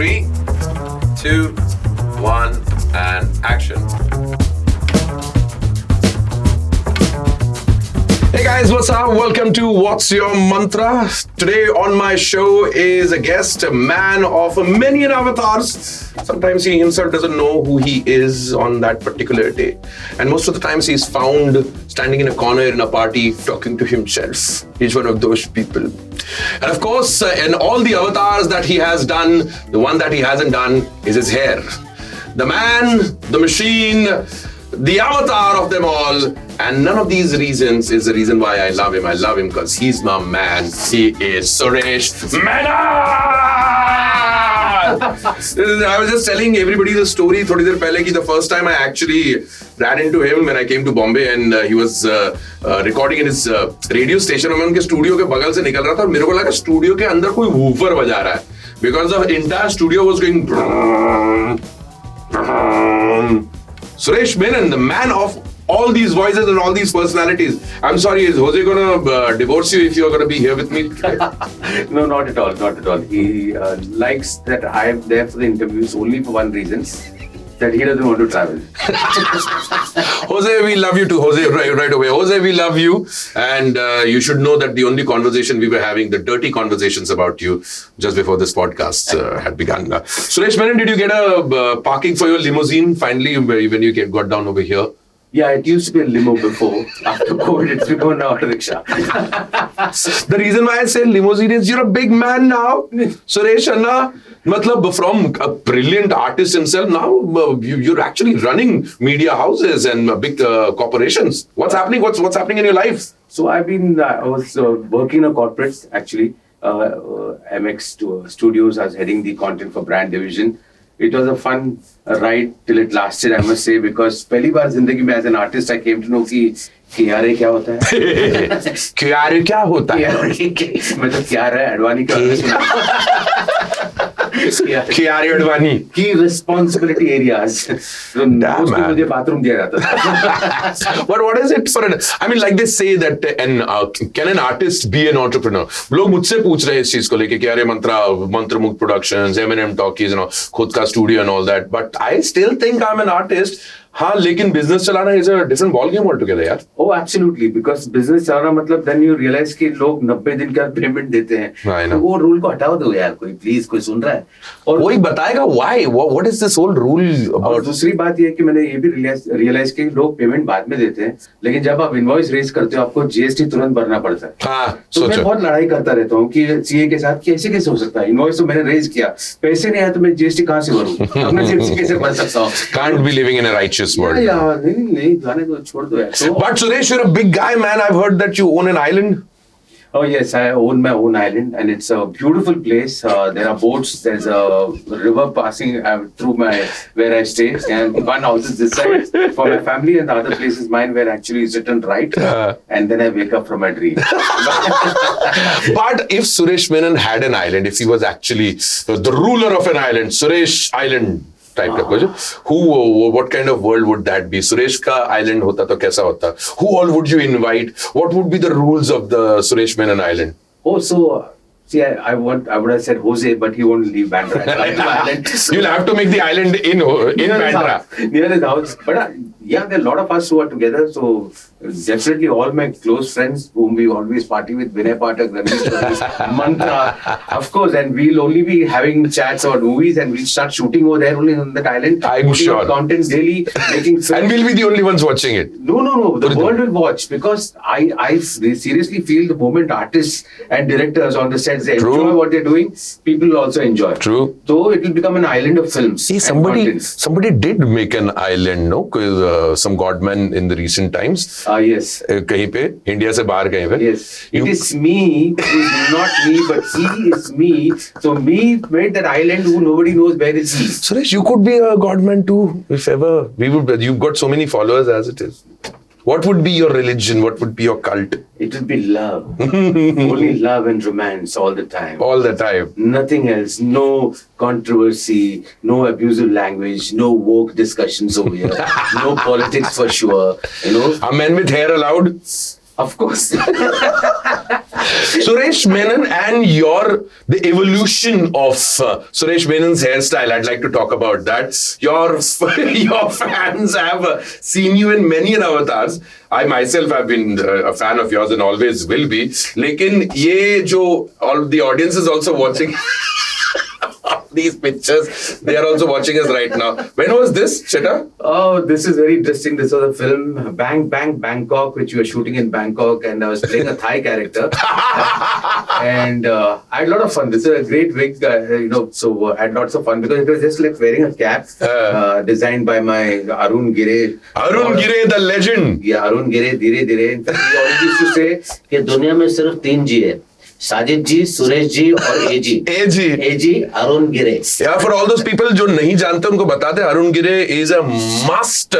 3, 2, 1, and action. Hey guys, what's up? Welcome to What's Your Mantra? Today on my show is a guest, a man of many avatars. Sometimes he himself doesn't know who he is on that particular day. And most of the times he's found standing in a corner in a party talking to himself. He's one of those people. And of course, in all the avatars that he has done, the one that he hasn't done is his hair. The man, the machine, the avatar of them all, and none of these reasons is the reason why I love him. I love him because he's my man. He is Suresh Menon! I was just telling everybody the story थोड़ी देर पहले कि the first time I actually ran into him when I came to Bombay and he was recording in his radio station और मैं उनके studio के बगल से निकल रहा था और मेरे को लगा स्टूडियो के अंदर कोई वूफर बजा रहा है because the entire studio was going Suresh Menon, the man of all these voices and all these personalities. I'm sorry, is Jose gonna divorce you if you're gonna be here with me today? No, not at all, not at all. He likes that I'm there for the interviews only for one reason, that he doesn't want to travel. Jose, we love you too. Jose, right away. Jose, we love you. And you should know that the only conversation we were having, the dirty conversations about you, just before this podcast had begun. Suresh Menon, did you get a parking for your limousine finally when you got down over here? Yeah, it used to be a limo before. After COVID, it's become an auto rickshaw. The reason why I say limousine is you're a big man now. Suresh Anna, matlab, from a brilliant artist himself, now you're actually running media houses and big corporations. What's happening? What's happening in your life? So I was working in a corporate, actually, MX Studios. I was heading the content for brand division. It was a fun ride till it lasted, I must say, because पहली बार जिंदगी में as an artist I came to know कि कियारे क्या होता है? कियारे क्या होता है? मतलब कियारा अडवाणी का कियारे अडवाणी की responsibility areas. तो मुझे bathroom दिया जाता था. But what is it for an? I mean, like they say that can an artist be an entrepreneur? लोग मुझसे पूछ रहे हैं इस चीज को लेके कियारे मंत्रमुग्ध productions, MnM talkies, खुद का studio and all that. But I still think I'm an artist. हाँ, लेकिन business चलाना is a different ball game altogether, यार. Oh, absolutely. Because business चलाना मतलब then you realize कि लोग 90 दिन का payment देते हैं. तो वो rule को हटाओ दो यार, कोई सुन रहा है. और कोई बताएगा why? What is this whole rule about? और दूसरी बात ये है कि मैंने ये भी realize कि लोग payment बाद में देते हैं, लेकिन जब आप invoice raise करते हो आपको GST तुरंत भरना पड़ता है. हाँ, तो मैं बहुत लड़ाई करता रहता हूँ कि CA के साथ कि ऐसे कैसे हो सकता है? Invoice तो मैंने raise किया, पैसे नहीं आए तो मैं GST कहाँ से भरूँ? अब मैं GST कैसे भर सकता हूँ? Can't be living in a righteous world. नहीं जाने दो, छोड़ दो यार. But Suresh, you're a big guy, man. I've heard that you own an island. Oh yes, I own my own island, and it's a beautiful place. There are boats. There's a river passing through where I stay, and one house is this side for my family, and the other place is mine, where actually it's written right. And then I wake up from my dream. But if Suresh Menon had an island, if he was actually the ruler of an island, Suresh Island type का कुछ, what kind of world would that be? Suresh का island होता तो कैसा होता? Who all would you invite? What would be the rules of the Suresh Menon island? Oh, so see, I would have said Jose, but he won't leave Bandra. You'll have to make the island in Bandra. Near his house. But yeah, there are a lot of us who are together. So definitely all my close friends whom we always party with, Vinay Pathak, Ramesh, Mantra, of course. And we'll only be having chats about movies and we'll start shooting over there only on that island. I'm sure. Content daily, making films. And we'll be the only ones watching it. No. The world will watch because I seriously feel the moment artists and directors on the sets they enjoy what they're doing, people will also enjoy. True. So it will become an island of films. See, somebody did make an island, no? Some godman in the recent times. Yes. कहीं पे India से बाहर कहीं पे. Yes. It is me. It is not me, but he is me. So me made that island who nobody knows where is he. Suresh, you could be a godman too, if ever. You've got so many followers as it is. What would be your religion? What would be your cult? It would be love. Only love and romance all the time. All the time. Nothing else. No controversy, no abusive language, no woke discussions over here, no politics for sure. Are men with hair allowed? Of course. Suresh Menon and the evolution of Suresh Menon's hairstyle. I'd like to talk about that. Your fans have seen you in many avatars. I myself have been a fan of yours and always will be. Lekin all the audience is also watching these pictures. They are also watching us right now. When was this, Cheta? Oh, this is very interesting. This was a film, Bang Bang Bangkok, which we were shooting in Bangkok, and I was playing a Thai character. And I had a lot of fun. This is a great wig, so I had lots of fun because it was just like wearing a cap designed by my Arun Gire. Arun Gire, the legend. Yeah, Arun Gire, Dire Dire. In fact, he always used to say कि दुनिया में सिर्फ 3 जी है. साजिद जी, सुरेश जी और एजी अरुण गिरे. Yeah, for all those people जो नहीं जानते उनको बताते अरुण गिरे is a must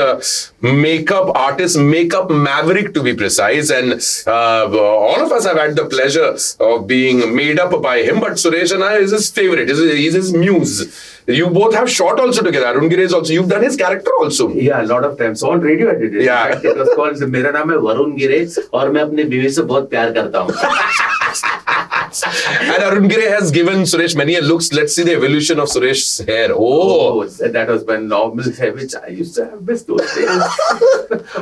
makeup artist, makeup maverick to be precise, and all of us have had the pleasure of being made up by him, but Suresh and I is his favorite, he's his muse. You both have shot also together. Arun Gire is also. You've done his character also. Yeah, a lot of times. So on radio I did it. Yeah. In fact, it was called मेरा नाम है वरुण गिरे और मैं अपनी बीवी से बहुत प्यार करता हूँ. And Arun Gire has given Suresh many looks. Let's see the evolution of Suresh's hair. Oh, that was my normal hair, which I used to have missed those days.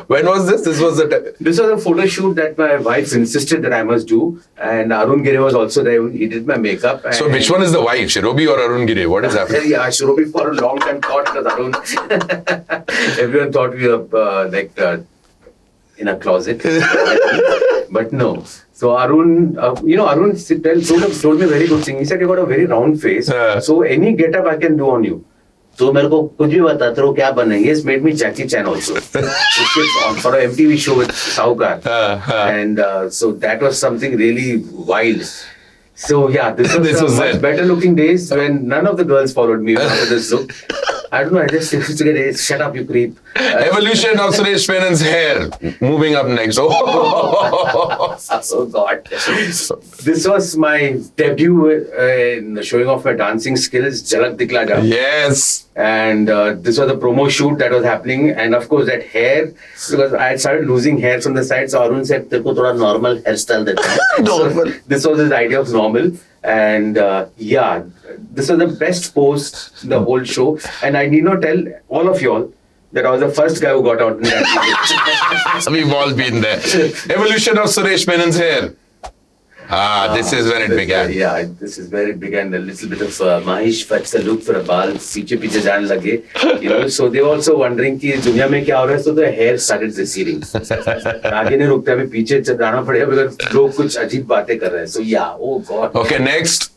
When was this? This was a photo shoot that my wife insisted that I must do, and Arun Gire was also there. He did my makeup. So which one is the wife, Shirobi or Arun Gire? What is happening? Yeah, Shirobi for a long time thought it was Arun. Everyone thought we were in a closet, but no. So Arun, Arun told me a very good thing. He said, you got a very round face. So any get-up I can do on you. So मेरे को कुछ भी बता तेरे को क्या बनना है. He has made me Jackie Chan also. For an MTV show with Saukar. And so that was something really wild. So yeah, this was much better looking days when none of the girls followed me after this look. I don't know, I just used to get shut up, you creep. Evolution of Suresh Menon's hair. Moving up next. Oh God. This was my debut in showing off my dancing skills, Jhalak Dikhla Ja. Yes. And this was a promo shoot that was happening. And of course that hair, because I had started losing hair from the side. So Arun said, "Teko thoda normal hairstyle deta hai." Normal. So this was his idea of normal. And this was the best pose in the whole show. And I need not tell all of y'all that I was the first guy who got out in that. We've all been there. Evolution of Suresh Menon's hair. This is where it began. Yeah, this is where it began. A little bit of Mahish fetched the look for a ball. पीछे जाने लगे. So they were also wondering कि दुनिया में क्या हो रहा है. So the hair started receding. आगे नहीं रुकता अभी पीछे जाना पड़ेगा because लोग कुछ अजीब बातें कर रहे हैं. So yeah, oh God. Okay, next.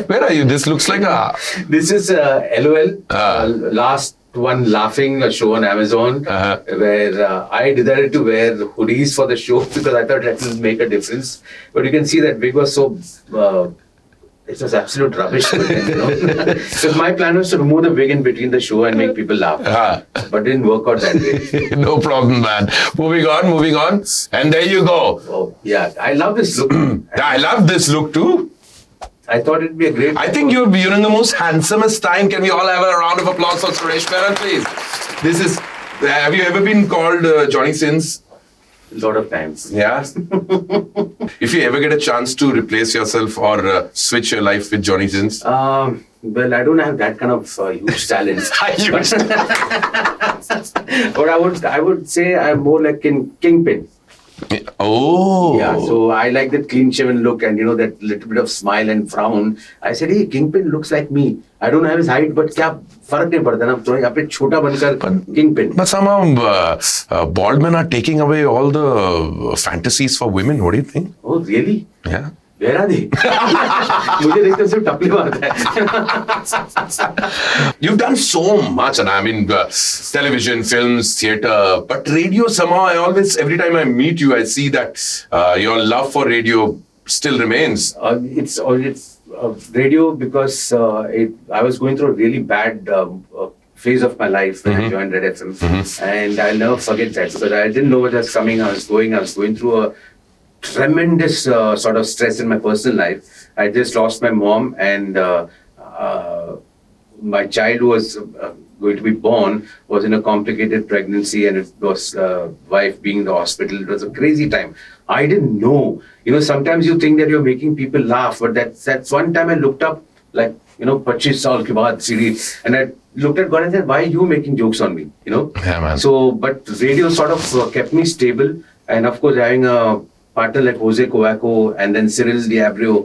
Where are you? This looks like a... This is LOL. Last one laughing, a show on Amazon where I decided to wear hoodies for the show because I thought that will make a difference. But you can see that wig was so... it was absolute rubbish. Because my plan was to remove the wig in between the show and make people laugh. But it didn't work out that way. No problem, man. Moving on. And there you go. Oh, yeah. I love this look. I love this look too. I thought it'd be a great... I think you're in the most handsomest time. Can we all have a round of applause for Suresh Menon, please? This is... Have you ever been called Johnny Sins? A lot of times. Yeah? If you ever get a chance to replace yourself or switch your life with Johnny Sins? Well, I don't have that kind of huge talent. But I would say I'm more like Kingpin. Oh. Yeah, so I like that clean shaven look and that little bit of smile and frown. I said, hey, Kingpin looks like me. I don't have his height, but क्या फर्क नहीं पड़ता ना. तो यहाँ पे छोटा बनकर Kingpin. But somehow bald men are taking away all the fantasies for women. What do you think? Oh, really? Yeah. Where are they? मुझे देखते सिर्फ टपली मारता है. You've done so much, and I mean, television, films, theatre, but radio somehow. Every time I meet you, I see that your love for radio still remains. It's radio because I was going through a really bad phase of my life when I joined Red FM, and I'll never forget that because I didn't know what was coming. I was going through a tremendous sort of stress in my personal life. I just lost my mom, and my child was going to be born was in a complicated pregnancy, and it was wife being in the hospital. It was a crazy time. I didn't know. Sometimes you think that you're making people laugh, but that's one time I looked up, like, 25 saal ke baad series, and I looked at God and said, why are you making jokes on me? Yeah, man. So, but radio sort of kept me stable, and of course having a partner like Jose Covaco and then Cyril Diabrio,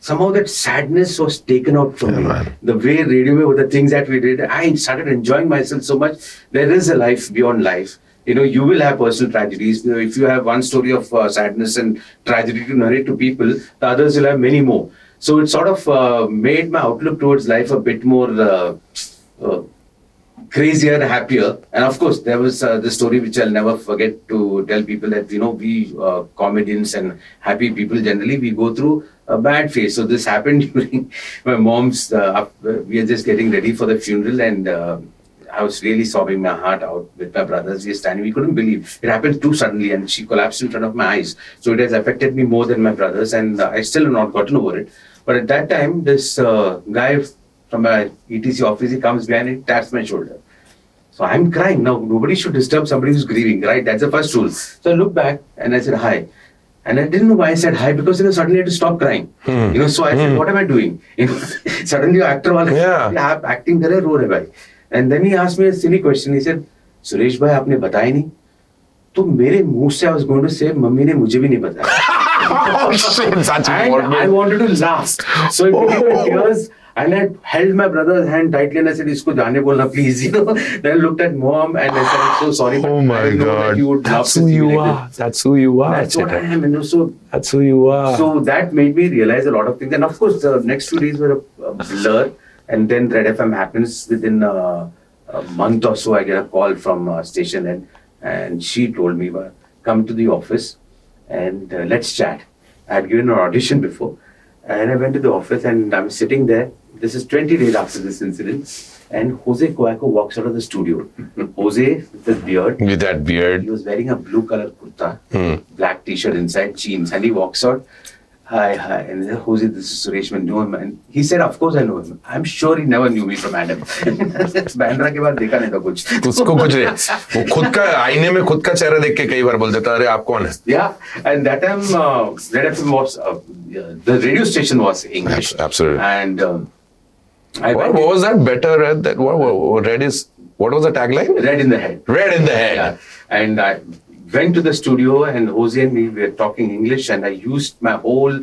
somehow that sadness was taken out from me. Man. The way radio were the things that we did, I started enjoying myself so much. There is a life beyond life. You will have personal tragedies. If you have one story of sadness and tragedy to narrate to people, the others will have many more. So it sort of made my outlook towards life a bit more crazier, happier. And of course, there was the story which I'll never forget to tell people that, we comedians and happy people generally, we go through a bad phase. So this happened during my mom's, we are just getting ready for the funeral, and I was really sobbing my heart out with my brothers. We were standing, we couldn't believe. It happened too suddenly, and she collapsed in front of my eyes. So it has affected me more than my brothers, and I still have not gotten over it. But at that time, this guy from my ETC office, he comes behind and taps my shoulder. So I'm crying. Now, nobody should disturb somebody who's grieving, right? That's the first rule. So I looked back and I said, hi. And I didn't know why I said hi, because suddenly I had to stop crying. So I said, what am I doing? Suddenly actor wala acting kare, ro rahe bhai. And then he asked me a silly question. He said, Suresh bhai, aapne bataya nahi? तो मेरे मुंह से I was going to say, mummy ने मुझे भी नहीं बताया. And I wanted to laugh. So it became tears. And I held my brother's hand tightly and I said, "Isko jaane bolna, please." Then I looked at mom and I said, "I'm so sorry." Oh my God. That's who you are. That's who you are. That's what I am. So that's who you are. So that made me realize a lot of things. And of course, the next 2 days were a blur. And then Red FM happens. Within a month or so, I get a call from station head, and she told me, "Come to the office and let's chat." I had given an audition before, and I went to the office and I'm sitting there. This is 20 days after this incident, and Jose Covaco walks out of the studio. Jose with his beard. With that beard. He was wearing a blue color kurta, black t-shirt inside, jeans, and he walks out. Hi. And he said, Jose, this is Suresh Menon. Know him? And he said, of course I know him. I'm sure he never knew me from Adam. Bandra के बाद देखा नहीं था कुछ. उसको कुछ नहीं. वो खुद का आईने में खुद का चेहरा देख के कई बार बोल देता, अरे आप कौन है? Yeah, and that time Red FM was the radio station was English. Absolutely. And what was that better? Red what was the tagline? Red in the head. Red in the head. Yeah. And I went to the studio and Jose and me were talking English, and I used my whole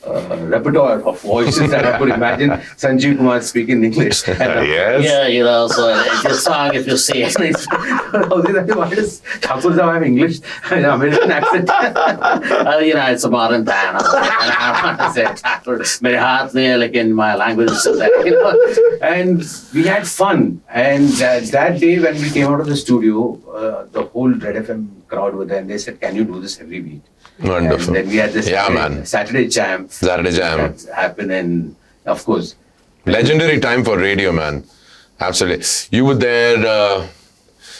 repertoire of voices that I could imagine Sanjeev Kumar speaking English. Yes. Yeah, so it's a song if you see it. Jose said, why does Thakur Sahab have English and American accent? It's a modern time. And I want to say Thakur. My heart there, like in my language, so that, And we had fun. And that day when we came out of the studio, the whole Red FM crowd were there, and they said, can you do this every week? Wonderful. And then we had this Saturday Jam. That happened, and of course. Legendary time for radio, man. Absolutely. You were there.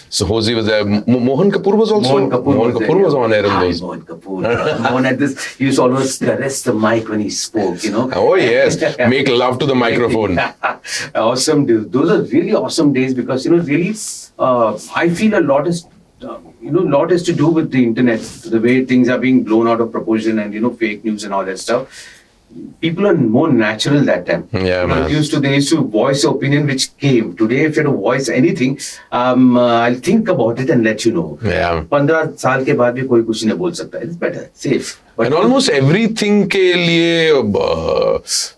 So Jose was there. Mohan Kapoor was also. Mohan Kapoor was on air in those. Mohan Kapoor. Mohan had this. He used to always caress the mic when he spoke. Oh yes, make love to the microphone. Awesome days. Those are really awesome days because really, I feel a lot is. Lot is to do with the internet, the way things are being blown out of proportion and, fake news and all that stuff. People are more natural that time. Yeah, man. They used to voice opinion which came. Today, if you have to voice anything, I'll think about it and let you know. Yeah. 15 साल के बाद भी कोई कुछ नहीं बोल सकता. It's better, safe. But and almost everything के लिए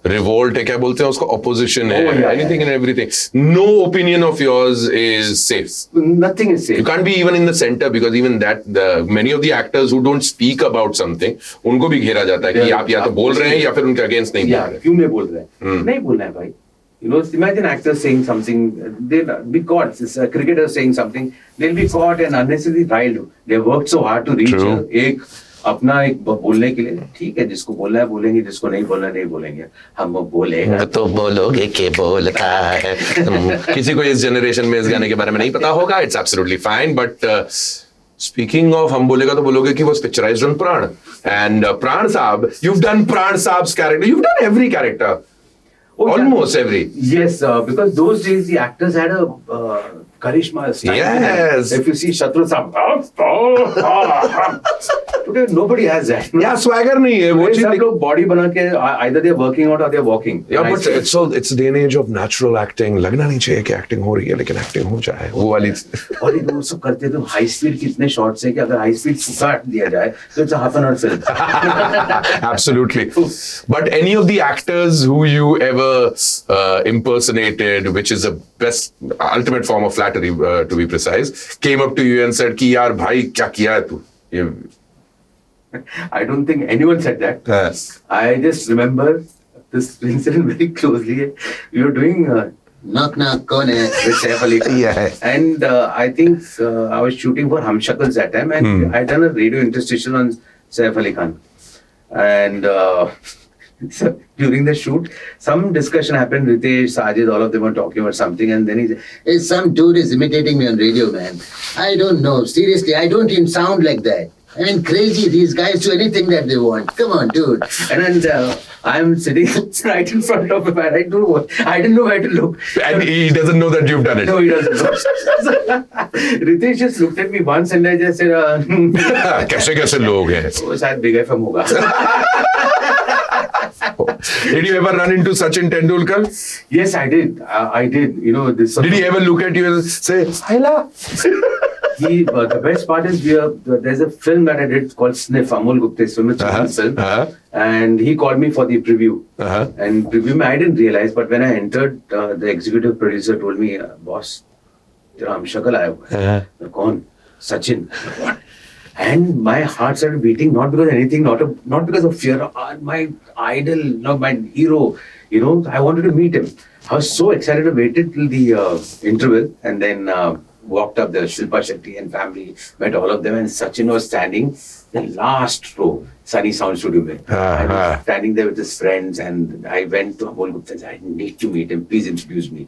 revolt है, क्या बोलते हैं उसको, opposition है, anything and everything. No opinion of yours is safe. Nothing is safe. You can't be even in the center because even that, many of the actors who don't speak about something, उनको भी घेरा जाता है कि आप या तो बोल रहे हैं या फिर उनके against नहीं बोल रहे हैं. क्यों नहीं बोल रहे हैं? नहीं बोलना है भाई. Imagine actors saying something, they'll be caught. A cricketer saying something, they'll be caught and unnecessarily riled. They worked so hard to reach एक बोलने के लिए. ठीक है, जिसको बोलना है बोलेंगे, जिसको नहीं बोलना नहीं बोलेंगे. हम बोलेंगे तो बोलोगे के बोलता है. किसी को इस जनरेशन में इस गाने के बारे में नहीं पता होगा. It's absolutely fine, but speaking of हम बोलेगा तो बोलोगे कि was picturized on Pran. And Pran Saab, you've done Pran Saab's character. You've done every character. Almost every. Yes, because those days the actors had a charisma style. Yes. If you see Shatru Sam, today nobody has that. Yeah, swagger nahi hai. वो Today चीज सब देख- लोग body बना के either they're working out or they're walking. Yeah, And I but say- it's a day and age of natural acting. लगना नहीं चाहिए कि acting हो रही है, लेकिन acting हो जाए. वो वाली. और ये वो सब करते थे हाई स्पीड कितने शॉट्स है कि अगर हाई स्पीड काट दिया जाए तो it's half an hour film. Absolutely. But any of the actors who you ever impersonated, which is the best, ultimate form of flattery, to be precise, came up to you and said कि यार भाई क्या किया है तू? ये- I don't think anyone said that. I just remember this incident very closely. We were doing Knock knock, कौन है? with Saif Ali Khan. Yeah. And I think I was shooting for Hum Shakals that time, and I done a radio interstitial on Saif Ali Khan. And so during the shoot, some discussion happened. Ritesh, Sajid, all of them were talking about something, and then he said, Hey, some dude is imitating me on radio, man. I don't know. Seriously, I don't even sound like that. I mean, crazy. These guys do anything that they want. Come on, dude. and then I'm sitting right in front of him, and I didn't know where to look. And he doesn't know that you've done it. No, he doesn't know. Ritesh just looked at me once, and I just said, कैसे कैसे लोग हैं? "वो शायद Big FM होगा." Did you ever run into Sachin Tendulkar? Yes, I did. I did. You know, this. Did he ever look at you and say, Ayla? The best part is there's a film that I did called Sniff, Amol Gupta's film, it's a film, and he called me for the preview. And preview, I didn't realize, but when I entered, the executive producer told me, "Boss, तेरा हम शक्ल आया हुआ है." मैं, कौन? Sachin. What? And my heart started beating, not because of anything, not because of fear. My idol, my hero. You know, I wanted to meet him. I was so excited. I waited till the interval, and then walked up the Shilpa Shetty and family, met all of them, and Sachin was standing the last row, Sunny Sound Studio mein. I was standing there with his friends, and I went to Amol Gupta and said, "I need to meet him. Please introduce me."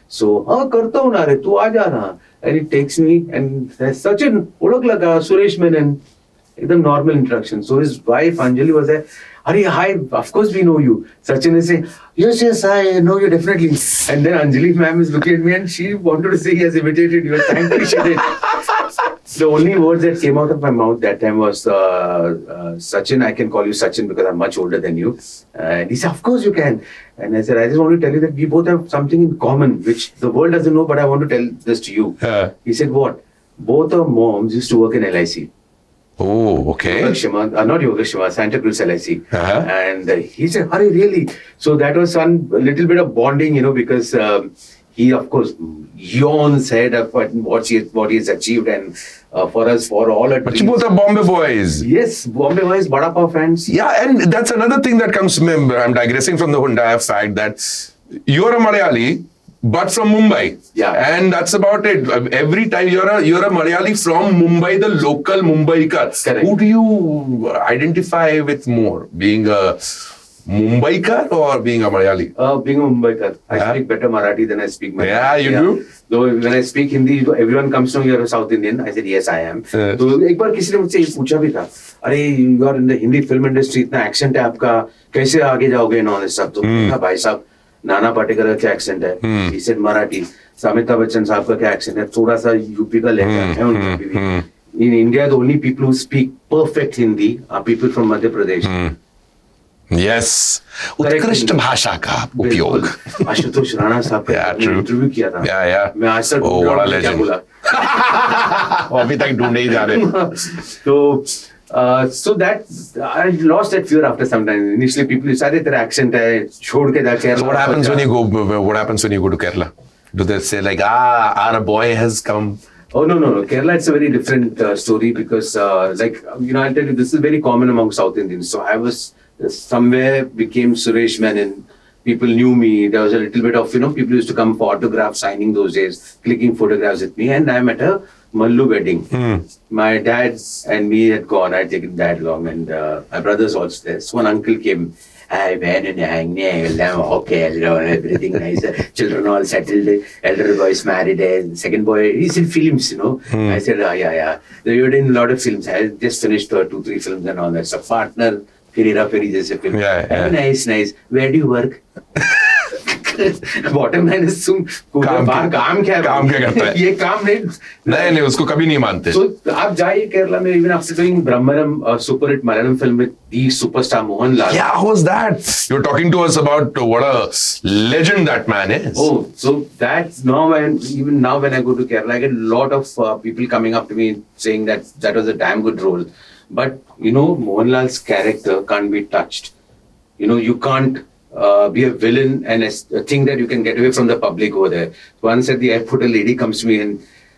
So, करता हूँ ना रे, तू आ जा ना. And he takes me and says, "Sachin, ओळख लगा, Suresh Menon." एकदम normal introduction. So his wife Anjali was there. "Arey, hi, of course we know you." Sachin is saying, yes, I know you definitely. And then Anjali ma'am is looking at me and she wanted to say he has imitated you. Thankfully she did. The only words that came out of my mouth that time was, "Sachin, I can call you Sachin because I'm much older than you." And he said, "Of course you can." And I said, "I just want to tell you that we both have something in common, which the world doesn't know, but I want to tell this to you." He said, "What?" "Both our moms used to work in LIC. Oh, okay. Not Yogeshima, Santa Cruz LIC. And he said, "Hurry, really?" So that was a little bit of bonding, you know, because he, of course, yawns head of what he has achieved, and for us, for all our But you both are Bombay boys. Yes, Bombay boys, Bada Pav fans. Yeah, and that's another thing that comes. I'm digressing from the entire fact that you're a Malayali, but from Mumbai. Yeah. And that's about it. Every time you're a Malayali from Mumbai, the local Mumbaikar. Correct. Who do you identify with more? Being a Mumbaikar or being a Malayali? Being a Mumbaikar, I speak better Marathi than I speak Marathi. Yeah, you do? Though when I speak Hindi, everyone comes to me, "You're a South Indian." I said, "Yes, I am." तो एक बार किसी ने मुझसे ये पूछा भी था, "अरे, you are in the Hindi film industry, इतना accent है आपका, कैसे आगे जाओगे ना ये सब?" तो कहा, "भाई साहब, नाना पाटेकर का क्या accent है?" He said, "Marathi." Amitabh Bachchan साहब का क्या accent है? थोड़ा सा यूपी का लहजा है उनका भी. In India, the only people who speak perfect Hindi are people from Madhya Pradesh. Yes. उत्कृष्ट भाषा का उपयोग. आशुतोष राणा साहब का इंटरव्यू किया था. Yeah. मैं आज तक Oh, what a क्या legend. बोला. अभी तक ढूंढे ही जा रहे. So that I lost that fear after some time. Initially, people decided their accent है, छोड़ के जा Kerala. So what happens when you go? What happens when you go to Kerala? Do they say like, our boy has come? Oh, no. Kerala, it's a very different story because, I'll tell you, this is very common among South Indians. So I was somewhere became Suresh Menon. People knew me. There was a little bit of, people used to come for autograph signing those days, clicking photographs with me. And I'm at a Mallu wedding. My dad and me had gone. I had taken dad along and my brother's also there. So one uncle came. "Hi, man, and okay, everything nice. Children all settled. Elder boys married. Second boy, he's in films, I said, yeah. They were in a lot of films. I just finished 2-3 films and all that. So partner, Feri jaise film. Yeah. Nice. Where do you work? Bottom line is तुम बाहर काम क्या करता है ये काम नहीं उसको कभी नहीं मानते. So आप जाइए केरला में, even after doing Brahmanam, super hit Malayalam film with the superstar Mohanlal. Yeah, how was that? You're talking to us about what a legend that man is. Oh, so that's now, and even now when I go to Kerala, I get a lot of people coming up to me saying that that was a damn good role. But you know, Mohanlal's character can't be touched. You know, you can't be a villain and think that you can get away from the public over there. Once at the airport, a lady comes to me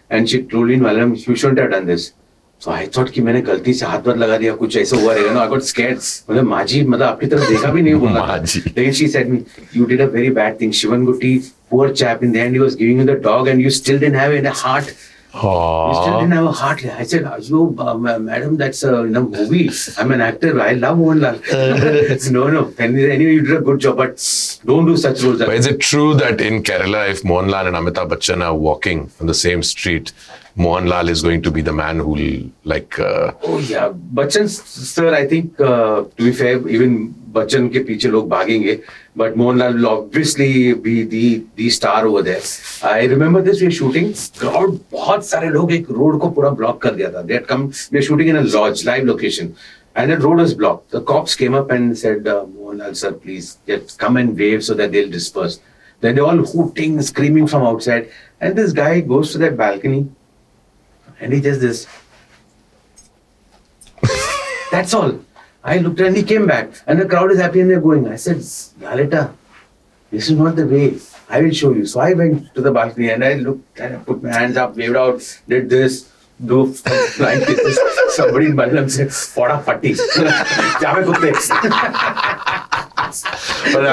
and she told me in Malayalam, you shouldn't have done this. So I thought कि मैंने गलती से हाथ पर लगा दिया, कुछ ऐसा हुआ रहेगा. No, I got scared. मतलब माजी, मतलब आपकी तरफ देखा भी नहीं बोला. लेकिन she said me, you did a very bad thing. Shivan Gutti, poor chap. In the end, he was giving you the dog, and you still didn't have a heart. You still didn't have a heart. I said, madam, that's a movie. I'm an actor. I love Mohanlal. No. Anyway, you did a good job, but don't do such roles. But is it true that in Kerala, if Mohanlal and Amitabh Bachchan are walking on the same street, Mohanlal is going to be the man who will Oh yeah, Bachchan sir, I think to be fair, even Bachchan के पीछे लोग भागेंगे, but Mohanlal will obviously be the star over there. I remember this, we were shooting, crowd बहुत सारे लोग एक road को पूरा block कर दिया था. They had come, we were shooting in a lodge, live location, and the road was blocked. The cops came up and said, Mohanlal sir, please just come and wave so that they'll disperse. Then they're all hooting, screaming from outside, and this guy goes to that balcony. And he does this. That's all. I looked and he came back. And the crowd is happy and they're going. I said, Lalita, this is not the way. I will show you. So I went to the balcony and I looked and I put my hands up, waved out, did this, do flying kisses. Somebody in Malayalam said, Poda patti. Jame kutte. But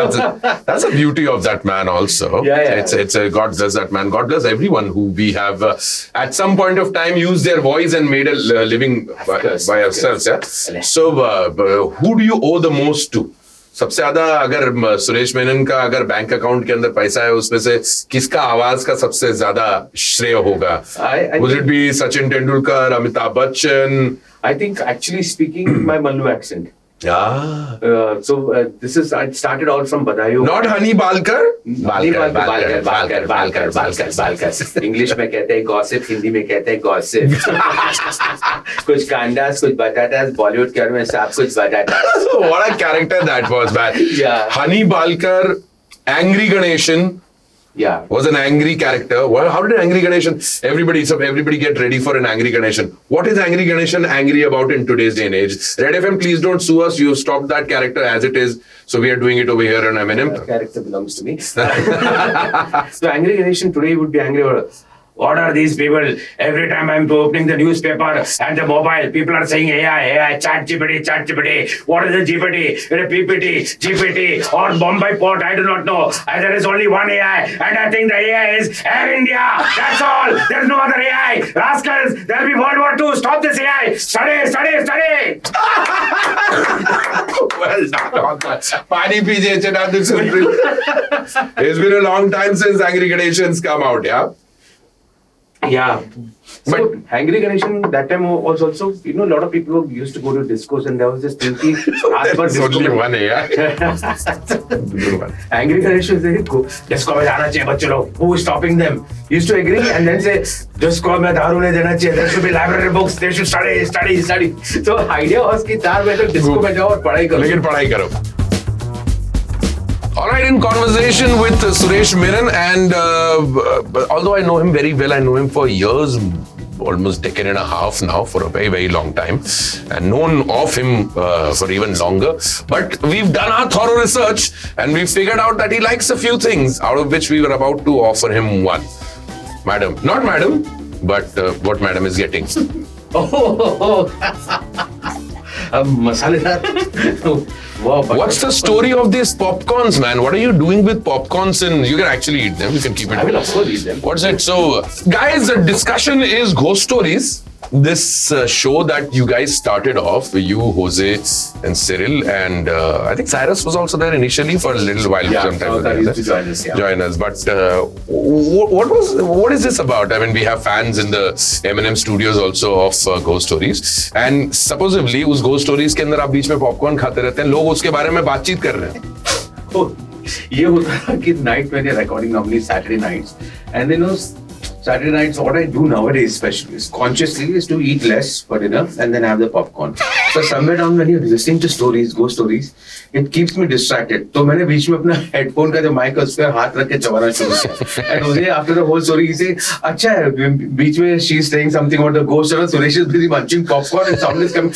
that's the beauty of that man also. Yeah. It's a God bless that man. God bless everyone who we have at some point of time used their voice and made a living by ourselves. Yeah? So who do you owe the most to? सबसे ज्यादा अगर सुरेश मेनन का अगर bank account के अंदर पैसा है उसमें से किसका आवाज का सबसे ज्यादा श्रेय होगा? Would it be Sachin Tendulkar, Amitabh Bachchan? I think actually speaking my Mallu accent. Yeah. So this is, I started out from Badaयूं. Not Honey Balkar? Balkar. English में कहते हैं gossip, हिंदी में कहते हैं gossip. कुछ कांडास, कुछ बटाटास, Bollywood के में सब कुछ batatas. What a character that was, man. Yeah. Honey Balkar, Angry Ganeshan. Yeah. Was an angry character. Well, how did Angry Ganeshan? Everybody get ready for an Angry Ganeshan. What is Angry Ganeshan angry about in today's day and age? Red FM, please don't sue us. You've stopped that character as it is. So we are doing it over here on MnM. That character belongs to me. So Angry Ganeshan today would be angry about, what are these people? Every time I'm opening the newspaper and the mobile, people are saying AI, chat GPT. What is the GPT? GPT, or Bombay port, I do not know. And there is only one AI, and I think the AI is Air India. That's all. There's no other AI. Rascals, there'll be World War II. Stop this AI. Study. Well done. Pani PJ, it's been a long time since Angry Ganeshan's come out, yeah? Yeah. So, Angry Ganeshan, that time was also, a lot of people used to go to discos and there was this thing. There's only one, yeah. Angry Ganeshan said, disco mein jana chahiye bachche log. Who is stopping them? He used to agree and then say, disco mein daru nahi dena chahiye. There should be library books. They should study. So, idea was ki 4 baje disco mein jao aur padhai karo. Lekin padhai karo. All right, in conversation with Suresh Menon, and although I know him very well, I know him for years, almost decade and a half now, for a very, very long time, and known of him for even longer. But we've done our thorough research, and we've figured out that he likes a few things, out of which we were about to offer him one. Madam, not madam, but what madam is getting. Masaledar. Wow, what's the story of these popcorns, man? What are you doing with popcorns? And you can actually eat them. You can keep it. I will of course eat them. What's it? So, guys, the discussion is ghost stories. This show that you guys started off, you, Jose, and Cyril, and I think Cyrus was also there initially for a little while. Yeah, he used to join us. Yeah. Join us. But what is this about? I mean, we have fans in the MnM studios also of ghost stories, and supposedly उस ghost stories के अंदर आप बीच में popcorn खाते रहते हैं, लोग उसके बारे में बातचीत कर रहे हैं. Oh, ये होता था कि night when you're recording normally Saturday nights, and then Saturday nights, what I do nowadays especially is consciously is to eat less for dinner and then have the popcorn. So somewhere down when you're listening to stories, ghost stories, it keeps me distracted. So मैंने बीच में अपना headphone का जो mic है उस पर हाथ रख के चबाना शुरू किया. And Jose, after the whole story, he say, अच्छा है, बीच में she's saying something about the ghost, and Suresh is busy munching popcorn and sound is coming.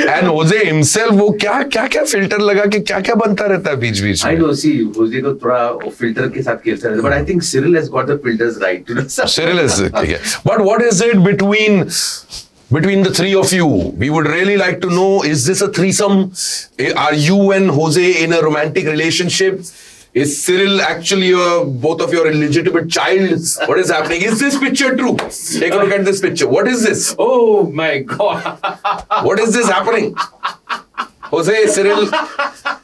And Jose himself, वो क्या filter लगा के क्या बनता रहता है बीच-बीच में. I know, see, Jose को थोड़ा filter के साथ खेलता रहता है, but I think Cyril has got the filters right. Cyril is, yeah. But what is it between the three of you? We would really like to know, is this a threesome? Are you and Jose in a romantic relationship? Is Cyril actually both of your illegitimate child? What is happening? Is this picture true? Take a look at this picture. What is this? Oh my God. What is this happening? Jose, Cyril,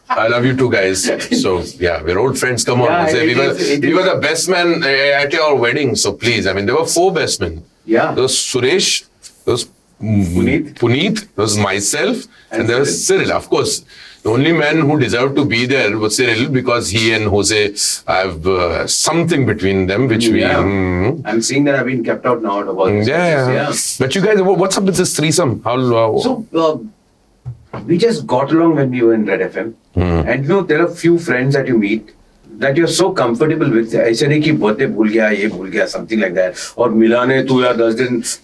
I love you two guys. So, yeah, we're old friends. Come on, Yeah, Jose. We were the best men at your wedding. So, please, I mean, there were 4 best men. Yeah. There was Suresh, there was Puneet, there was myself, and there was Cyril. Of course, the only man who deserved to be there was Cyril, because he and Jose have something between them, which I'm seeing that I've been kept out now about this. Yeah. But you guys, what's up with this threesome? So, we just got along when we were in Red FM. And there are few friends that you meet that you're so comfortable with. ऐसे नहीं कि birthday भूल गया, ये भूल गया, something like that. Or मिलाने तू यार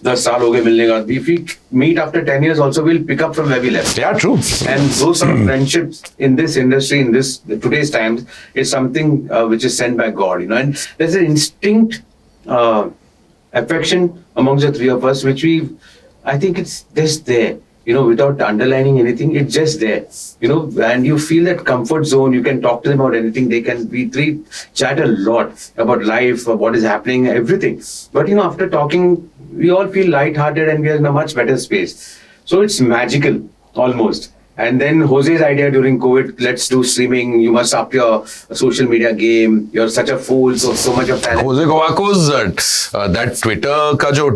10 साल हो गए मिलने का. If we meet after 10 years also, we'll pick up from where we left. Yeah, true. And those sort of friendships in this industry, in today's times, is something which is sent by God, And there's an instinct affection amongst the three of us, which I think it's just there. Without underlining anything, it's just there. And you feel that comfort zone. You can talk to them about anything. We three chat a lot about life, what is happening, everything. But after talking, we all feel lighthearted and we are in a much better space. So it's magical, almost. And then Jose's idea during COVID, let's do streaming. You must up your social media game. You're such a fool, so much of talent. Jose Covaco's that Twitter का जो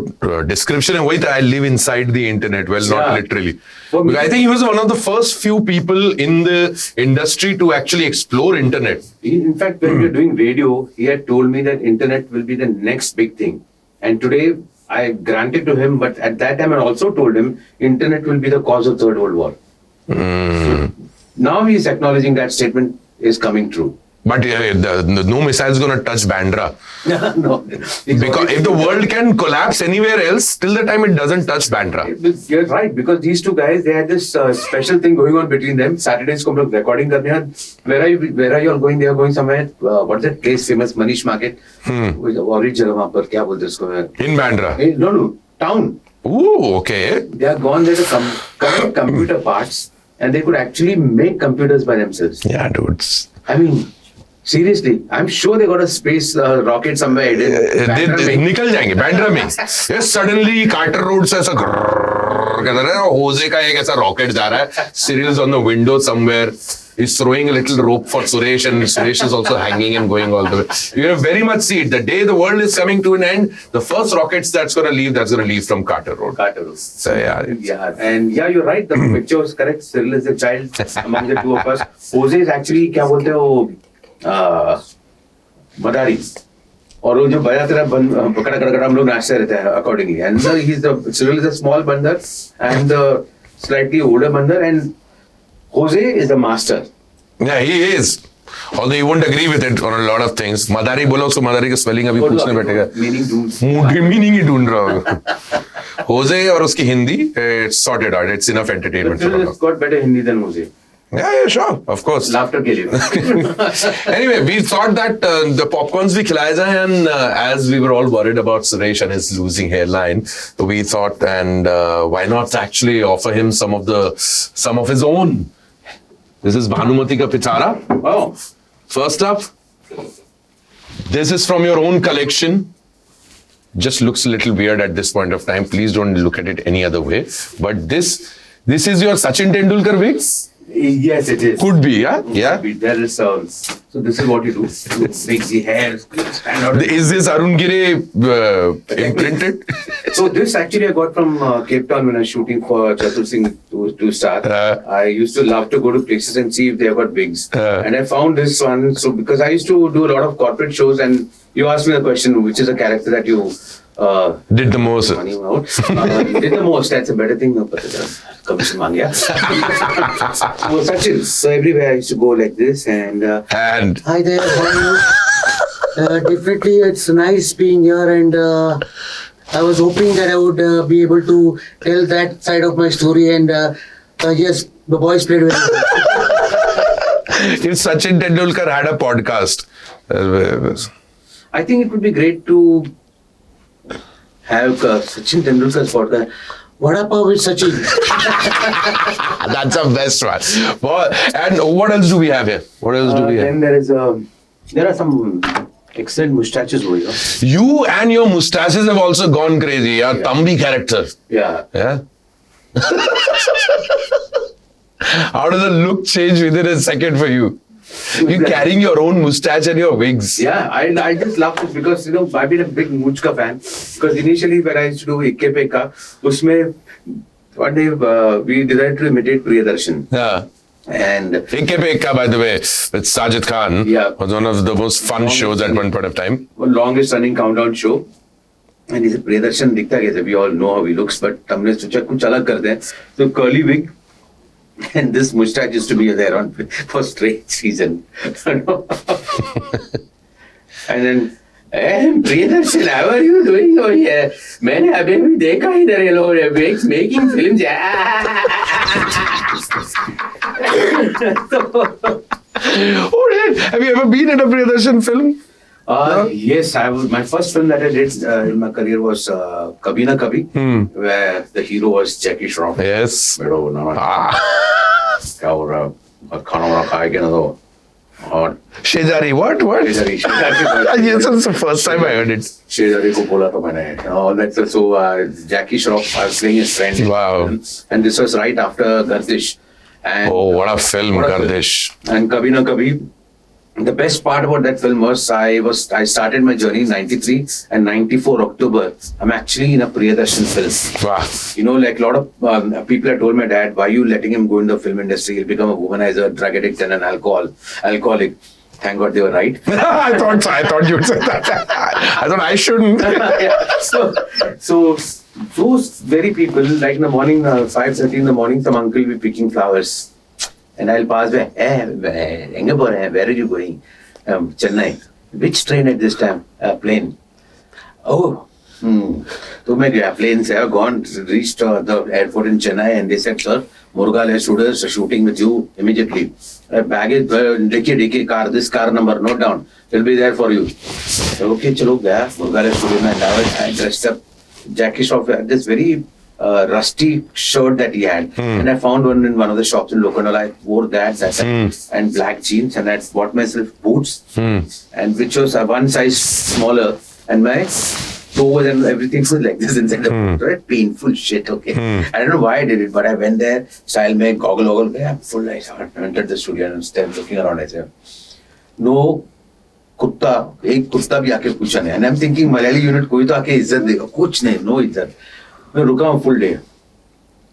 description है वही था, I live inside the internet. Well, not literally. Because I think he was one of the first few people in the industry to actually explore internet. In fact, when we were doing radio, he had told me that internet will be the next big thing. And today, I granted to him, but at that time I also told him, internet will be the cause of Third World War. Now he is acknowledging that statement is coming true. But no missile is going to touch Bandra. No. Because if the world can collapse anywhere else, till the time it doesn't touch Bandra. You're right, because these two guys, they had this special thing going on between them. Saturdays ko hum recording karne hain. Where are you all going? They are going somewhere. What's that place famous? Manish Market. Orange jagah wahan par kya bolte usko? In Bandra? No. Town. Ooh, okay. They are gone there to collect computer parts, and they could actually make computers by themselves. Yeah, dudes. I mean, seriously, I'm sure they got a space rocket somewhere. निकल जाएंगे बैंड्रा में. Yes, suddenly Carter Road से ऐसा कहता है, Jose का एक ऐसा rocket जा रहा है. Cyril is on the window somewhere. He's throwing a little rope for Suresh, and Suresh is also hanging and going all the way. You can very much see it. The day the world is coming to an end, the first rockets that's going to leave from Carter Road. So yeah. And you're right. The picture is correct. Cyril is a child among the two of us. Jose is actually क्या बोलते हो मदारी. और वो जो बजाते रहा कड़ा हम लोग नाचते रहते हैं accordingly. And Cyril is a small bandar and the slightly older bandar, and Jose is a master. Yeah, he is. Although he won't agree with it on a lot of things. Madari बोलो उसको मदारी का spelling अभी पूछने बैठेगा. Meaning ही ढूंढ रहा होगा. Jose और उसकी Hindi, it's sorted out. It's enough entertainment. Cyril has got better Hindi than Jose. Yeah, sure, of course. Laughter के लिए. Anyway, we thought that the popcorns we खिलाए जाएं, and as we were all worried about Suresh and his losing hairline, so we thought, and why not actually offer him some of his own. This is Bhanumati ka Pichara. Oh. First up, this is from your own collection. Just looks a little weird at this point of time. Please don't look at it any other way. But this is your Sachin Tendulkar wigs? Yes, it is. Could be, yeah? Yeah. There is so this is what you do. You make the hair stand out. Is this Arun Gire imprinted? So this actually I got from Cape Town when I was shooting for Chatur Singh to start. I used to love to go to places and see if they have got wigs. And I found this one. So because I used to do a lot of corporate shows, and you asked me the question, which is a character that you did the most. Money out. Did the most. That's a better thing. No, commission mangya. So Sachin. So everywhere I used to go like this and. Hi there. How are you? Definitely, it's nice being here, and I was hoping that I would be able to tell that side of my story. And yes, the boys played very well. If Sachin Tendulkar had a podcast, I think it would be great to have Sachin Tendulkar's podcast. Vada pav with Sachin. that's the best one. And what else do we have here? What else do we have? Then there are some excellent mustaches over here. You and your mustaches have also gone crazy. Yeah, Tambi character. Yeah. Yeah. How does the look change within a second for you? You carrying your own mustache and your wigs. Yeah, I just love it because I've been a big Muchka fan. Because initially when I used to do Ikke Peka, usme one day we decided to imitate Priyadarshan. Yeah. And Ikke Peka, by the way, with Sajid Khan, was one of the most fun shows at one point of time. One longest running countdown show. And he said, Priyadarshan dikhta kaise? We all know how he looks, but humne socha kuch alag karte hain. So curly wig. And this mustache used to be there on for strange reason. And then, Priyadarshan, how are you doing over here? मैंने अभी भी देखा इधर ये लोग making films. Oh, have you ever been in a Priyadarshan film? Yes, my first film that I did in my career was Kabhi Na Kabhi, where the hero was Jackie Shroff. Yes. क्या हो रहा है खाना वाना खाएगा ना तो और Shejari, what? शेजारी Yes, that's the first time I heard it. शेजारी को बोला तो मैंने all that. So Jackie Shroff, I was playing his friend. Wow. And this was right after Gardish. And Oh, what a film, Gardish. And Kabhi Na Kabhi. The best part about that film was I started my journey in 93 and 94 October. I'm actually in a Priyadarshan film. Wow. Like a lot of people had told my dad, why are you letting him go in the film industry? He'll become a womanizer, drug addict and an alcoholic. Thank God they were right. I thought you'd say that. I thought I shouldn't. So those very people, like in the morning, 5:30 in the morning, some uncle will be picking flowers. And I'll pass by, where are you going? Chennai. Which train at this time? Plane. Oh. So many planes have gone, reached the airport in Chennai, and they said, sir, Murugal students are shooting with you immediately. Baggage, Diki car, this car number, note down. It'll be there for you. Okay, chalo, gaya, Murugal student, and I dressed up. Jackie Shroff had this very rusty shirt that he had, and I found one in one of the shops in Lokhandwala. I wore that and black jeans, and I bought myself boots, and which was one size smaller, and my toes and everything was like this inside the boot. Right? Painful shit. Okay, I don't know why I did it, but I went there, style mein, goggle, full. I entered the studio and I'm looking around. I said, no. एक कुत्ता भी आके पूछा नहीं, and I'm thinking Malayali unit कोई तो आके इज्जत देगा, कुछ नहीं, no इज्जत. मैं रुका हूँ full day.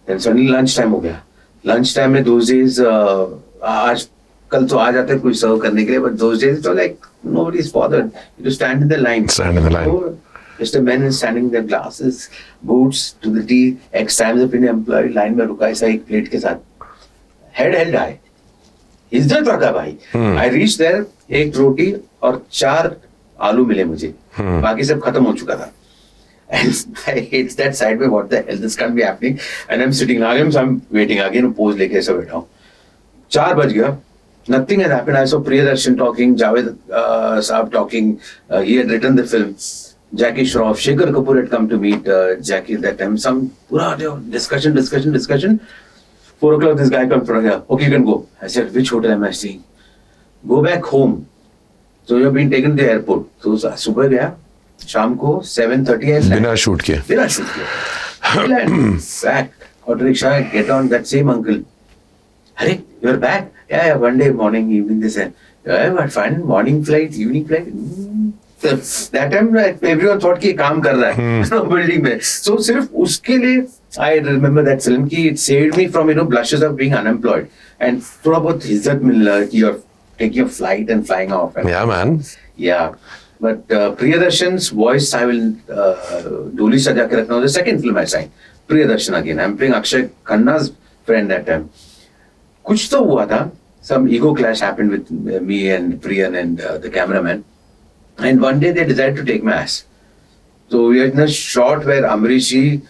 Then suddenly lunch time हो गया. Lunch time में those days आज कल तो आ जाते हैं कोई सर्व करने के लिए, but those days तो like nobody is bothered. You just stand in the line. Stand in the line. So, Mr. Menon is standing there, glasses, boots to the tea. X times अपने employee line में रुका ऐसा एक plate के साथ. Head held high. इज्जत रखा भाई. I reached there, एक रोटी और 4 आलू मिले मुझे. बाकी सब खत्म हो चुका था. And I hate that side में, what the hell, this can't be happening. And I'm sitting again, so I'm waiting again, pose लेके ऐसा बैठा हूँ. 4 बज गया. Nothing had happened. I saw Priyadarshan talking, Javed Saab talking. He had written the film. Jackie Shroff, Shekhar Kapoor had come to meet Jackie at that time. Some pura discussion. 4 o'clock, this guy comes from here. Okay, you can go. I said, which hotel am I staying? Go back home. So you've been taken to the airport. So सुबह गया, शाम को 7:30 बिना shoot किए. Back. Auto rickshaw, get on that same uncle. Hare, you're back? Yeah, one day, morning, evening, they said. Yeah, but fine, morning flight, evening flight. That time everyone thought कि काम कर रहा है building में. So सिर्फ उसके लिए I remember that film कि it saved me from blushes of being unemployed and थोड़ा बहुत इज्जत मिल रहा कि you're taking a flight and flying off. And, Yeah, man. yeah. But Priyadarshan's voice I will duly sajaa ke rakhna. The second film I signed, Priyadarshan again. I'm playing Akshay Khanna's friend that time. कुछ तो हुआ था. Some ego clash happened with me and Priyan and the cameraman. And one day they decided to take my ass. So we had in a shot where Amrish ji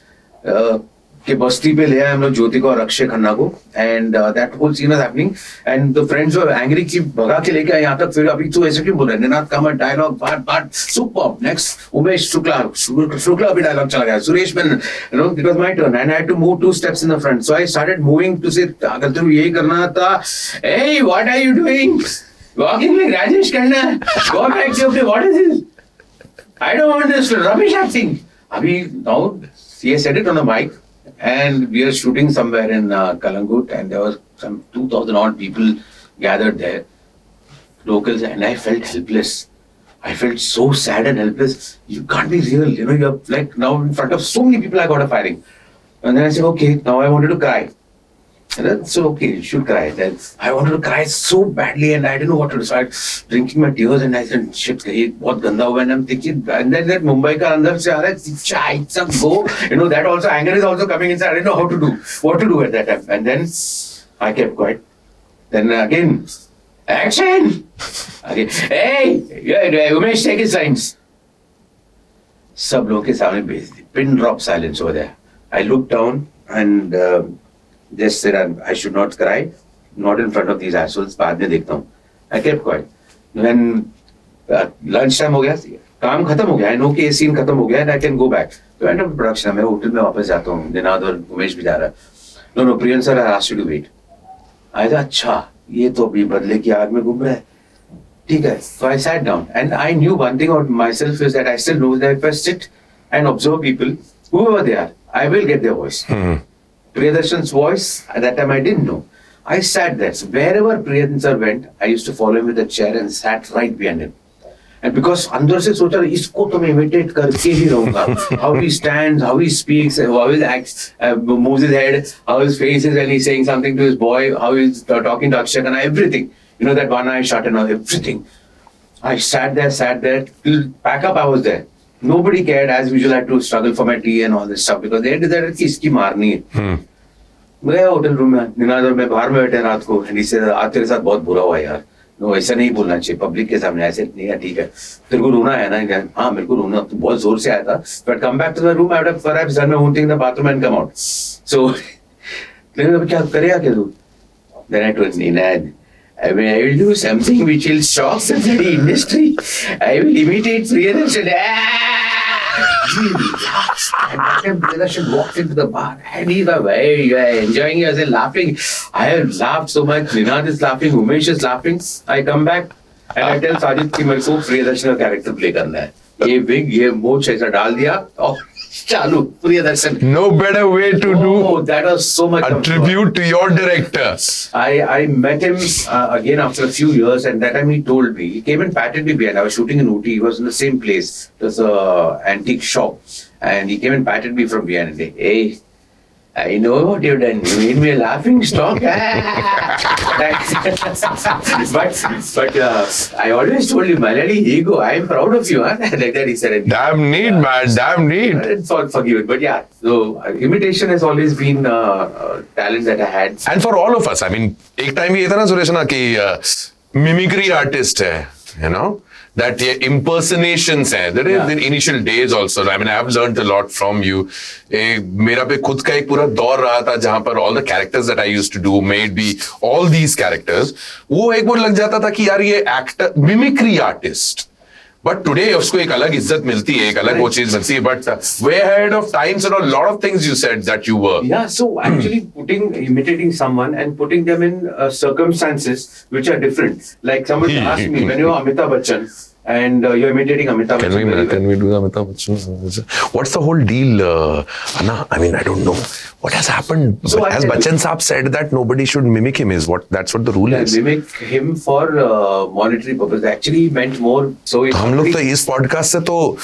के बस्ती पे ले आए हम लोग ज्योति को और अक्षय खन्ना को and that whole scene was happening and the friends were angry कि भगा के लेके आए यहाँ तक फिर अभी तू ऐसे क्यों बोल रहा है Ninad Kamat dialogue part super next Umesh Shukla भी डायलॉग चला गया Suresh Menon it was my turn and I had to move 2 steps in the front so I started moving to say अगर तुम यही करना था hey what are you doing walking like Rajesh Khanna go back to what is this I don't want this rubbish acting अभी now he said it on a mic and we are shooting somewhere in Kalangut and there was some 2,000 odd people gathered there, locals, and I felt helpless. I felt so sad and helpless. You can't be real, you're like now in front of so many people I got a firing. And then I said, okay, now I wanted to cry. And that's so okay, you should cry. Then I wanted to cry so badly and I didn't know what to do. So I was drinking my tears and I said, shit, बहुत गंदा हुआ and I'm thinking, and then that Mumbai का अंदर से आ रहा है, chai, some go. That also, anger is also coming inside. I didn't know what to do at that time. And then I kept quiet. Then again, action! Again, hey, Umesh, take his lines. सब लोगों के सामने भेज दी. Pin drop silence over there. I looked down and just said I should not cry, not in front of these assholes. बाद में देखता हूँ. I kept quiet. When lunch time हो गया, काम खत्म हो गया. I know कि ये scene खत्म हो गया and I can go back. तो end of production मैं होटल में वापस जाता हूँ. निनाद और उमेश भी जा रहा है. No, Priyan sir, I asked you to wait. I thought, अच्छा, ये तो अभी बदले की आग में घूम रहा है. ठीक है. So I sat down and I knew one thing about myself is that I still know that if I sit and observe people, whoever they are, I will get their voice. Priyadarshan's voice, at that time I didn't know. I sat there. So wherever Priyan sir went, I used to follow him with a chair and sat right behind him. And because अंदर से सोचा इसको तो मैं imitate करके ही रहूँगा. How he stands, how he speaks, how he acts, moves his head, how his face is when he's saying something to his boy, how he's talking to Akshay Khanna, everything. That one eye shut and all, everything. I sat there, till pack up I was there. Nobody cared, as usual. I had to struggle for my tea and all this stuff because they had decided कि इसकी मारनी है. मैं गया hotel room में, निनाद और मैं बाहर में बैठे रात को, and he said, आज तेरे साथ बहुत बुरा हुआ यार. नो ऐसा नहीं बोलना चाहिए पब्लिक के सामने. ऐसे नहीं है, ठीक है. तेरे को रोना है ना? हाँ मेरे को रोना तो बहुत जोर से आया था. But come back to the room, I would have perhaps done my own thing in the bathroom and come out. So क्या करेगा क्या तू? Then I told Ninad, I will do something which will shock the bloody industry. I will imitate Priyadarshan. And then Priyadarshan walked into the bar and he was enjoying it, laughing. I have laughed so much. Ninad is laughing, Umesh is laughing. I come back and I tell Sajid कि मेरे को Priyadarshan का character play करना है. ये wig, ये मोछ ऐसा डाल दिया और चालू Priyadarshan. No better way to do that was so much a tribute to your director. I met him again after a few years, and that time he told me, he came and patted me behind. I was shooting in Ooty, he was in the same place. There's an antique shop, and he came and patted me from behind and said, hey, I know what you've done. You made me a laughing stock. But I always told him, Malayali ego, I am proud of you. Huh? Like that he said. Damn neat, man. Damn neat. It's all forgiven. But yeah, so imitation has always been a talent that I had. And for all of us, I mean, एक time ये था ना सुरेश ना कि mimicry artist है, that impersonations है. There is in initial days also. I mean, I have learned a lot from you. मेरा पे खुद का एक पूरा दौर रहा था जहाँ पर all the characters that I used to do, may it be all these characters, वो एक बार लग जाता था कि यार ये actor, mimicry artist. But today उसको एक अलग इज्जत मिलती है, एक अलग वो चीज मिलती है. But way ahead of times and a lot of things you said that you were. Yeah, so actually imitating someone and putting them in circumstances which are different. Like somebody asked me, when you were Amitabh Bachchan, and you're imitating Amitabh Bachchan very well. Can we do Amitabh Bachchan? What's the whole deal, Anna? I mean, I don't know. What has happened? So As Bachchan Saab said that nobody should mimic him, that's what the rule is. Mimic him for monetary purpose. Actually, he meant more. So तो हम लोग तो इस podcast से तो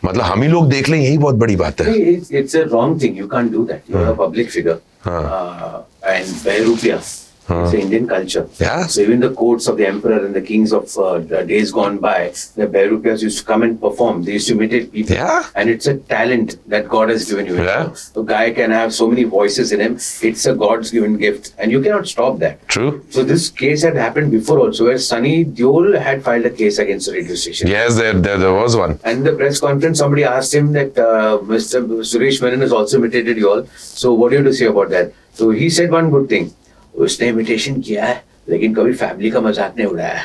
मतलब हम ही लोग देख लें यही बहुत बड़ी बात है. It's a wrong thing. You can't do that. You're a public figure. And Behrupia. It's an Indian culture. Yeah. So even the courts of the emperor and the kings of days gone by, the Behrupias used to come and perform. They used to imitate people. Yeah. And it's a talent that God has given you. Yeah. A guy can have so many voices in him. It's a God's given gift. And you cannot stop that. True. So this case had happened before also, where Sunny Deol had filed a case against the radio station. Yes, there was one. And in the press conference, somebody asked him that Mr. Suresh Menon has also imitated you all. So what do you have to say about that? So he said one good thing. उसने imitation किया है लेकिन कभी family का मजाक नहीं उड़ाया.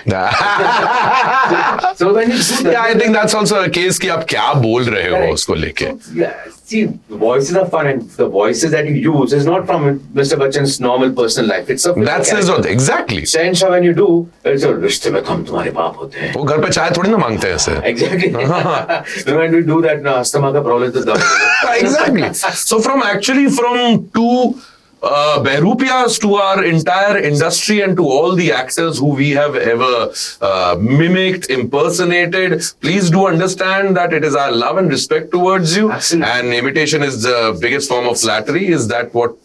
So when you do that, yeah, I think that's also a case कि आप क्या बोल रहे हो उसको लेके. Yeah, see, voices are fun, and the voices that you use is not from Mr. Bachchan's normal personal life. It's a That's his own, exactly. Shansha, when you do, it's a रिश्ते में हम तुम्हारे बाप होते हैं. वो घर पे चाय थोड़ी ना मांगते हैं ऐसे. Exactly. When we do that, asthma का problem तो दम. Exactly. So from two Behrupias to our entire industry and to all the actors who we have ever mimicked, impersonated, please do understand that it is our love and respect towards you. Absolutely. And imitation is the biggest form of flattery. Is that what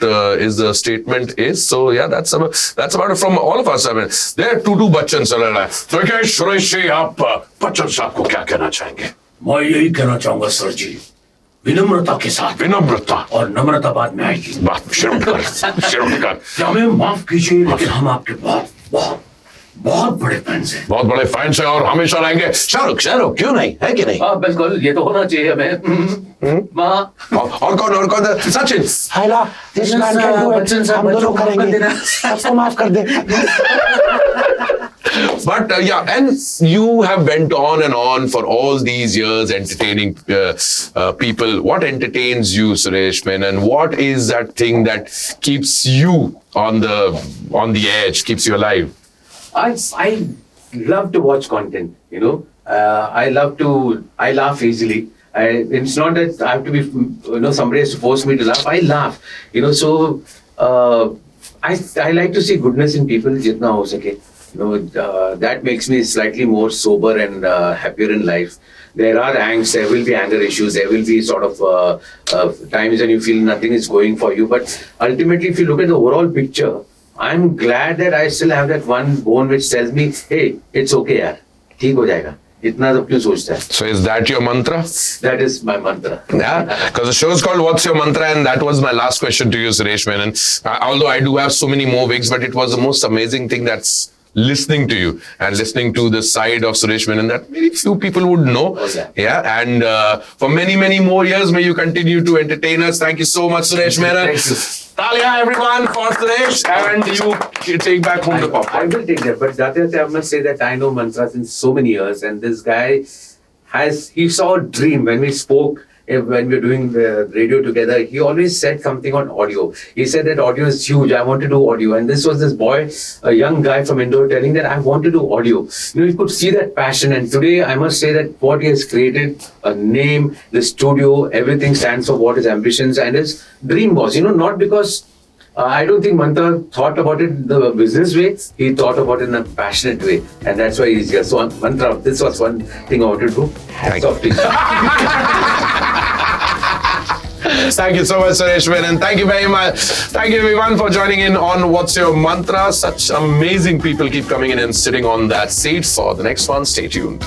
is the statement is? So yeah, that's about it from all of us. I mean, there are two Bachchan चल रहा है. तो क्या सुरेश जी आप बच्चन साहब को क्या कहना चाहेंगे? मैं यही कहना चाहूंगा सर जी, विनम्रता के साथ, विनम्रता और नम्रता बाद में आएगी. बात शिरोमकर हमें माफ कीजिए, लेकिन हम आपके बहुत बहुत बहुत बड़े फैंस हैं. बहुत बड़े फैंस हैं और हमेशा रहेंगे. शाहरुख क्यों नहीं है कि नहीं? हाँ बिल्कुल, ये तो होना चाहिए हमें. माँ और कौन सचिन हाइला this man can do it. हम दोनों करेंगे. सबको माफ कर दे. But and you have went on and on for all these years entertaining people. What entertains you, Suresh Menon? What is that thing that keeps you on the edge, keeps you alive? I love to watch content, you know. I laugh easily. It's not that I have to be, somebody has to force me to laugh. I laugh, so I like to see goodness in people, jitna ho sake. That makes me slightly more sober and happier in life. There are angst, there will be anger issues, there will be sort of times when you feel nothing is going for you. But ultimately, if you look at the overall picture, I'm glad that I still have that one bone which tells me, hey, it's okay yaar, theek ho jayega. इतना सब क्यों सोचता है? So is that your mantra? That is my mantra. Yeah, because the show is called What's Your Mantra, and that was my last question to you, Suresh Menon. Although I do have so many more wigs, but it was the most amazing thing that's listening to you and listening to the side of Suresh Menon that very few people would know. Oh, yeah, and for many, many more years, may you continue to entertain us. Thank you so much, Suresh Menon. Thank you. Talia, everyone, for Suresh, and you take back home the I popcorn. will take that, but I must say that I know Mantra since so many years, and this guy he saw a dream when we spoke. When we were doing the radio together, he always said something on audio. He said that audio is huge. I want to do audio. And this was this boy, a young guy from Indore, telling that I want to do audio. You could see that passion. And today, I must say that what he has created, a name, the studio, everything stands for what his ambitions and his dream was. Not because I don't think Mantra thought about it the business way. He thought about it in a passionate way. And that's why he's here. So, Mantra, this was one thing I wanted to do. Hats off to you. Thank you so much, Suresh Menon. Thank you very much. Thank you, everyone, for joining in on What's Your Mantra. Such amazing people keep coming in and sitting on that seat. For the next one, stay tuned.